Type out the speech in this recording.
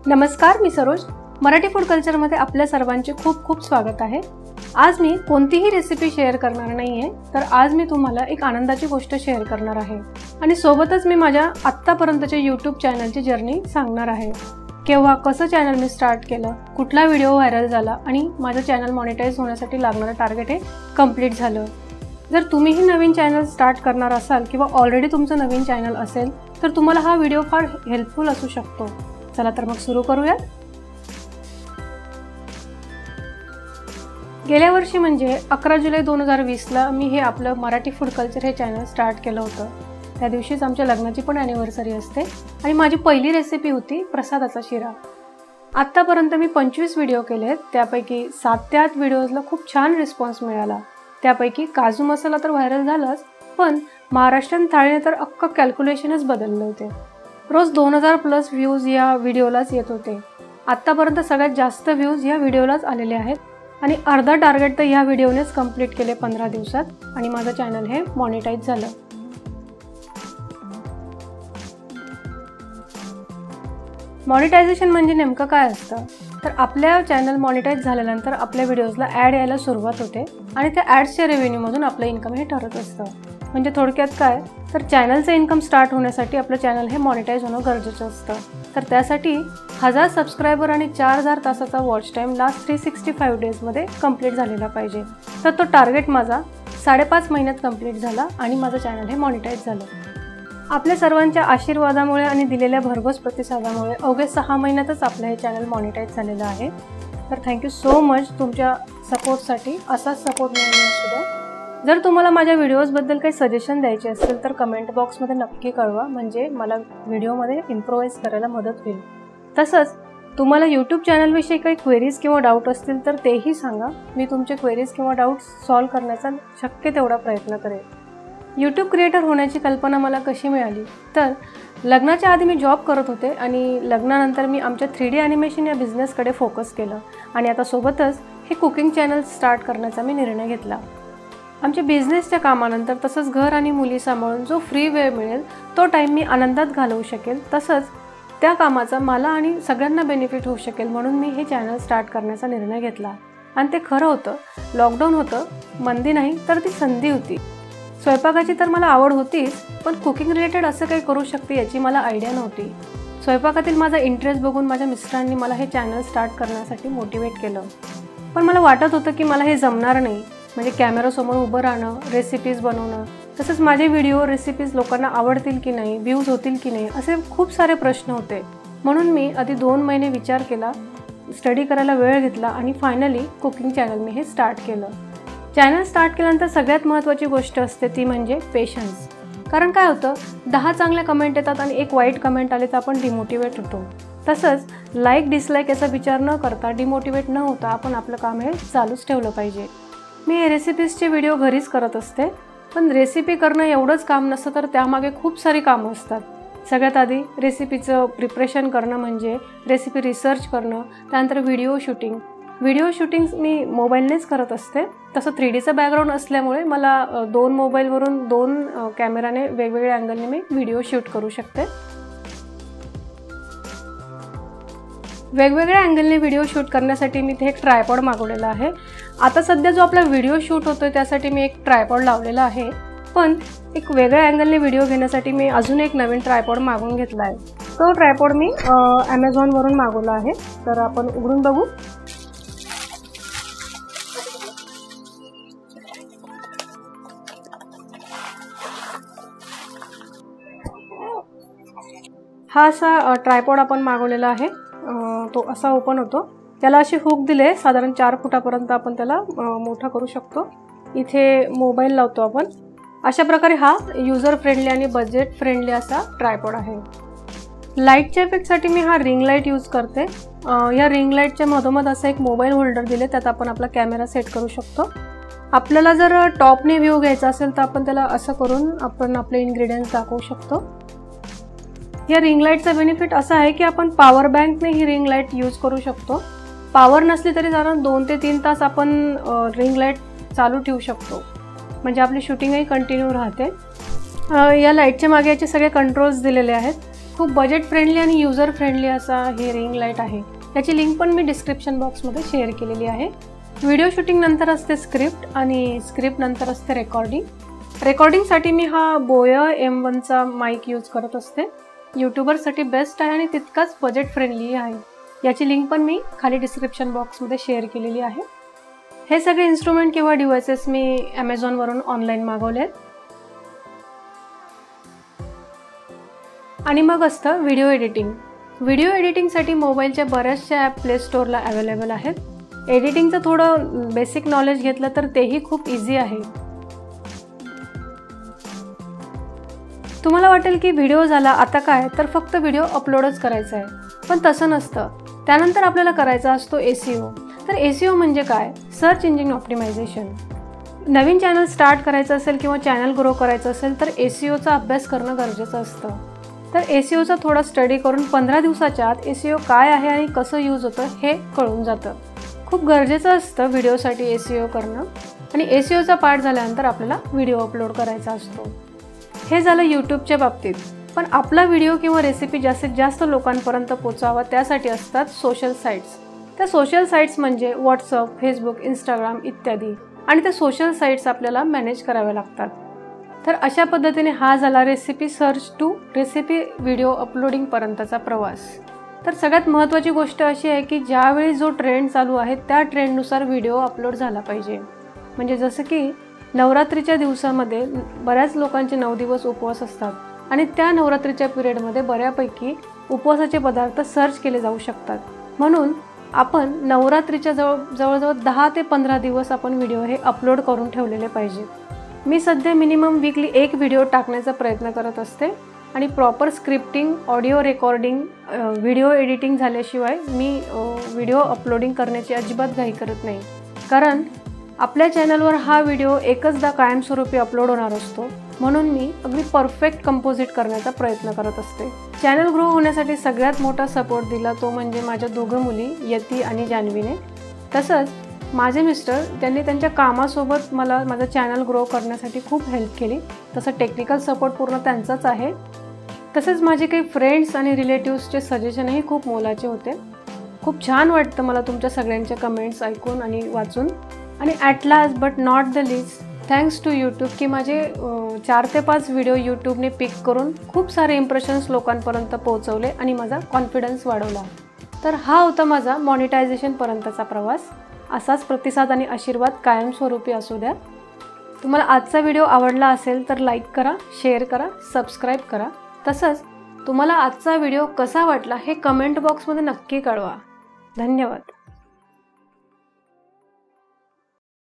नमस्कार, मी सरोज. मराठी फूड कल्चरमध्ये आपल्या सर्वांचे खूप खूप स्वागत आहे. आज मी कोणतीही रेसिपी शेअर करणार नाहीये, तर आज मी तुम्हाला एक आनंदाची गोष्ट शेअर करणार आहे आणि सोबतच मी माझ्या आत्तापर्यंतच्या YouTube चॅनलची जर्नी सांगणार आहे. केव्हा कसं चॅनल मी स्टार्ट केलं, कुठला व्हिडिओ व्हायरल झाला आणि माझं चॅनल मॉनिटाईज होण्यासाठी लागणारं टार्गेट हे कंप्लीट झालं. जर तुम्हीही नवीन चॅनल स्टार्ट करणार असाल किंवा ऑलरेडी तुमचं नवीन चॅनल असेल तर तुम्हाला हा व्हिडिओ फार हेल्पफुल असू शकतो. चला तर मग सुरू करूया. गेल्या वर्षी म्हणजे 11 जुलै 2020ला मी हे आपलं मराठी फूड कल्चर हे चॅनल स्टार्ट केलं होतं. त्या दिवशीच आमच्या लग्नाची पण ॲनिव्हर्सरी असते आणि माझी पहिली रेसिपी होती प्रसादाचा शिरा. आत्तापर्यंत मी 25 व्हिडिओ केलेत. त्यापैकी 7 ते 8 व्हिडिओजला खूप छान रिस्पॉन्स मिळाला. त्यापैकी काजू मसाला तर व्हायरल झालाच, पण महाराष्ट्रीयन थाळीने तर अख्खं कॅल्क्युलेशनच बदलले होते. रोज 2000+ व्ह्यूज या व्हिडिओलाच येत होते. आत्तापर्यंत सगळ्यात जास्त व्ह्यूज या व्हिडिओलाच आलेले आहेत आणि अर्धा टार्गेट तर ह्या व्हिडिओनेच कंप्लीट केले 15 दिवसात आणि माझं चॅनल हे मॉनिटाईज झालं. मॉनिटायझेशन म्हणजे नेमकं काय असतं, तर आपल्या चॅनल मॉनिटाईज झाल्यानंतर आपल्या व्हिडिओजला ॲड यायला सुरुवात होते आणि त्या ॲड्सच्या रेव्हेन्यूमधून आपलं इन्कम हे ठरत असतं. म्हणजे थोडक्यात काय, तर चॅनलचं इन्कम स्टार्ट होण्यासाठी आपलं चॅनल हे मॉनिटाईज होणं गरजेचं असतं. तर त्यासाठी 1000 सबस्क्रायबर आणि 4000 तासाचा वॉच टाईम लास्ट 365 डेजमध्ये कंप्लीट झालेला पाहिजे. तर तो टार्गेट माझा 5.5 महिन्यात कंप्लीट झाला आणि माझं चॅनल हे मॉनिटाईज झालं. आपल्या सर्वांच्या आशीर्वादामुळे आणि दिलेल्या भरघोस प्रतिसादामुळे अवघे 6 महिन्यातच आपलं हे चॅनल मॉनिटाईज झालेलं आहे. तर थँक्यू सो मच तुमच्या सपोर्टसाठी. असाच सपोर्ट मिळाला असू द्या. जर तुम्हाला माझ्या व्हिडिओजबद्दल काही सजेशन द्यायचे असेल तर कमेंट बॉक्समध्ये नक्की कळवा, म्हणजे मला व्हिडिओमध्ये इम्प्रोवाइज करायला मदत होईल. तसंच तुम्हाला यूट्यूब चॅनलविषयी काही क्वेरीज किंवा डाऊट असतील तर तेही सांगा. मी तुमचे क्वेरीज किंवा डाऊट्स सॉल्व करण्याचा शक्य तेवढा प्रयत्न करेन. यूट्यूब क्रिएटर होण्याची कल्पना मला कशी मिळाली, तर लग्नाच्या आधी मी जॉब करत होते आणि लग्नानंतर मी आमच्या 3D ॲनिमेशन या बिझनेसकडे फोकस केलं आणि आता सोबतच हे कुकिंग चॅनल स्टार्ट करण्याचा मी निर्णय घेतला. आमच्या बिझनेसच्या कामानंतर तसंच घर आणि मुली सांभाळून जो फ्री वेळ मिळेल तो टाईम मी आनंदात घालवू शकेल, तसंच त्या कामाचा मला आणि सगळ्यांना बेनिफिट होऊ शकेल म्हणून मी हे चॅनल स्टार्ट करण्याचा निर्णय घेतला. आणि ते खरं होतं. लॉकडाऊन होतं, मंदी नाही तर ती संधी होती. स्वयंपाकाची तर मला आवड होतीच, पण कुकिंग रिलेटेड असं काही करू शकते याची मला आयडिया नव्हती. स्वयंपाकातील माझा इंटरेस्ट बघून माझ्या मिस्टरांनी मला हे चॅनल स्टार्ट करण्यासाठी मोटिवेट केलं. पण मला वाटत होतं की मला हे जमणार नाही, म्हणजे कॅमेरासमोर उभं राहणं, रेसिपीज बनवणं, तसंच माझे व्हिडिओ रेसिपीज लोकांना आवडतील की नाही, व्ह्यूज होतील की नाही, असे खूप सारे प्रश्न होते. म्हणून मी आधी 2 महिने विचार केला, स्टडी करायला वेळ घेतला आणि फायनली कुकिंग चॅनल मी हे स्टार्ट केलं. चॅनल स्टार्ट केल्यानंतर सगळ्यात महत्त्वाची गोष्ट असते ती म्हणजे पेशन्स. कारण काय होतं, 10 चांगल्या कमेंट येतात आणि एक वाईट कमेंट आले तर आपण डिमोटिवेट होतो. तसंच लाईक डिसलाईक याचा विचार न करता, डिमोटिवेट न होता आपण आपलं काम हे चालूच ठेवलं पाहिजे. मी हे रेसिपीजचे व्हिडिओ घरीच करत असते, पण रेसिपी करणं एवढंच काम नसतं तर त्यामागे खूप सारी कामं असतात. सगळ्यात आधी रेसिपीचं प्रिपरेशन करणं म्हणजे रेसिपी रिसर्च करणं, त्यानंतर व्हिडिओ शूटिंग मी मोबाईलनेच करत असते. तसं 3Dचं बॅकग्राऊंड असल्यामुळे मला 2 मोबाईलवरून 2 कॅमेराने वेगवेगळ्या अँगलने मी व्हिडिओ शूट करू शकते. वेगवेगळ्या अँगलने व्हिडिओ शूट करण्यासाठी मी इथे एक ट्रायपॉड मागवलेला आहे. आता सध्या जो आपला व्हिडिओ शूट होतोय त्यासाठी मी एक ट्रायपॉड लावलेला आहे, पण एक वेगळ्या अँगलने व्हिडिओ घेण्यासाठी मी अजून एक नवीन ट्रायपॉड मागवून घेतला आहे. तो ट्रायपॉड मी ॲमेझॉनवरून मागवला आहे. तर आपण उघडून बघू. हा असा ट्रायपॉड आपण मागवलेला आहे. तो असा ओपन होतो. त्याला असे हुक दिले, साधारण 4 फुटापर्यंत आपण त्याला मोठा करू शकतो. इथे मोबाईल लावतो आपण. अशा प्रकारे हा युजर फ्रेंडली आणि बजेट फ्रेंडली असा ट्रायपॉड आहे. लाईटच्या इफेक्टसाठी मी हा रिंग लाईट यूज करते. या रिंग लाईटच्या मधोमध असं एक मोबाईल होल्डर दिले, त्यात आपण आपला कॅमेरा सेट करू शकतो. आपल्याला जर टॉपने व्ह्यू घ्यायचा असेल तर आपण त्याला असं करून आपण आपले इन्ग्रेडियंट्स दाखवू शकतो. या रिंग लाईटचा बेनिफिट असा आहे की आपण पॉवर बँकने ही रिंग लाईट यूज करू शकतो. पॉवर नसली तरी साधारण 2 ते 3 तास आपण रिंग लाईट चालू ठेवू शकतो, म्हणजे आपली शूटिंगही कंटिन्यू राहते. या लाईटच्या मागे याचे सगळे कंट्रोल्स दिलेले आहेत. खूप बजेट फ्रेंडली आणि युजर फ्रेंडली असा हे रिंग लाईट आहे. याची लिंक पण मी डिस्क्रिप्शन बॉक्समध्ये शेअर केलेली आहे. व्हिडिओ शूटिंग नंतर असते स्क्रिप्ट आणि स्क्रिप्ट नंतर असते रेकॉर्डिंग. रेकॉर्डिंगसाठी मी हा बोयर M1चा माईक यूज करत असते. यूट्यूबरसाठी बेस्ट आहे आणि तितकाच बजेट फ्रेंडली आहे. याची लिंक पण मी खाली डिस्क्रिप्शन बॉक्समध्ये शेअर केलेली आहे. हे सगळे इन्स्ट्रुमेंट किंवा डिव्हायसेस मी ॲमेझॉनवरून ऑनलाईन मागवले आहेत. आणि मग असतं व्हिडिओ एडिटिंग. व्हिडिओ एडिटिंगसाठी मोबाईलच्या बऱ्याचशा ॲप प्ले स्टोअरला अवेलेबल आहेत. एडिटिंगचं थोडं बेसिक नॉलेज घेतलं तर तेही खूप इझी आहे. तुम्हाला वाटेल की व्हिडिओ झाला आता काय, तर फक्त व्हिडिओ अपलोडच करायचा आहे. पण तसं नसतं. त्यानंतर आपल्याला करायचा असतो SEO. तर SEO म्हणजे काय? Search engine optimisation. नवीन चॅनल स्टार्ट करायचं असेल किंवा चॅनल ग्रो करायचं असेल तर SEOचा अभ्यास करणं गरजेचं असतं. तर SEOचा थोडा स्टडी करून 15 दिवसाच्या आत SEO काय आहे आणि कसं यूज होतं हे कळून जातं. खूप गरजेचं असतं व्हिडिओसाठी SEO करणं. आणि SEOचा पार्ट झाल्यानंतर आपल्याला व्हिडिओ अपलोड करायचा असतो. हे झालं यूट्यूबच्या बाबतीत. पण आपला व्हिडिओ किंवा रेसिपी जास्तीत जास्त लोकांपर्यंत पोचावा त्यासाठी असतात सोशल साईट्स. त्या सोशल साईट्स म्हणजे व्हॉट्सअप, फेसबुक, इंस्टाग्राम इत्यादी. आणि त्या सोशल साईट्स आपल्याला मॅनेज कराव्या लागतात. तर अशा पद्धतीने हा झाला recipe search to recipe video अपलोडिंगपर्यंतचा प्रवास. तर सगळ्यात महत्त्वाची गोष्ट अशी आहे की ज्यावेळी जो ट्रेंड चालू आहे त्या ट्रेंडनुसार व्हिडिओ अपलोड झाला पाहिजे. म्हणजे जसं की नवरात्रीच्या दिवसामध्ये बऱ्याच लोकांचे 9 दिवस उपवास असतात आणि त्या नवरात्रीच्या पिरियडमध्ये बऱ्यापैकी उपवासाचे पदार्थ सर्च केले जाऊ शकतात. म्हणून आपण नवरात्रीच्या जवळजवळ 10 ते 15 दिवस आपण व्हिडिओ हे अपलोड करून ठेवलेले पाहिजेत. मी सध्या मिनिमम वीकली एक व्हिडिओ टाकण्याचा प्रयत्न करत असते आणि proper scripting, audio recording, video editing झाल्याशिवाय मी व्हिडिओ अपलोडिंग करण्याची अजिबात घाई करत नाही. कारण आपल्या चॅनलवर हा व्हिडिओ एकचदा कायमस्वरूपी अपलोड होणार असतो. म्हणून मी अगदी परफेक्ट कंपोजिट करण्याचा प्रयत्न करत असते. चॅनल ग्रो होण्यासाठी सगळ्यात मोठा सपोर्ट दिला तो म्हणजे माझ्या दोघं मुली यती आणि जान्हवीने. तसंच माझे मिस्टर त्यांनी त्यांच्या कामासोबत मला माझं चॅनल ग्रो करण्यासाठी खूप हेल्प केली. तसं टेक्निकल सपोर्ट पूर्ण त्यांचाच आहे. तसेच माझे काही फ्रेंड्स आणि रिलेटिव्सचे सजेशनही खूप मोलाचे होते. खूप छान वाटतं मला तुमच्या सगळ्यांच्या कमेंट्स ऐकून आणि वाचून. आणि at last but not the least thanks to YouTube की माझे 4 ते 5 व्हिडिओ यूट्यूबने पिक करून खूप सारे इम्प्रेशन्स लोकांपर्यंत पोहोचवले आणि माझा कॉन्फिडन्स वाढवला. तर हा होता माझा मॉनिटायझेशनपर्यंतचा प्रवास. असाच प्रतिसाद आणि आशीर्वाद कायमस्वरूपी असू द्या. तुम्हाला आजचा व्हिडिओ आवडला असेल तर लाईक करा, शेअर करा, सबस्क्राईब करा. तसंच तुम्हाला आजचा व्हिडिओ कसा वाटला हे कमेंट बॉक्समध्ये नक्की कळवा. धन्यवाद.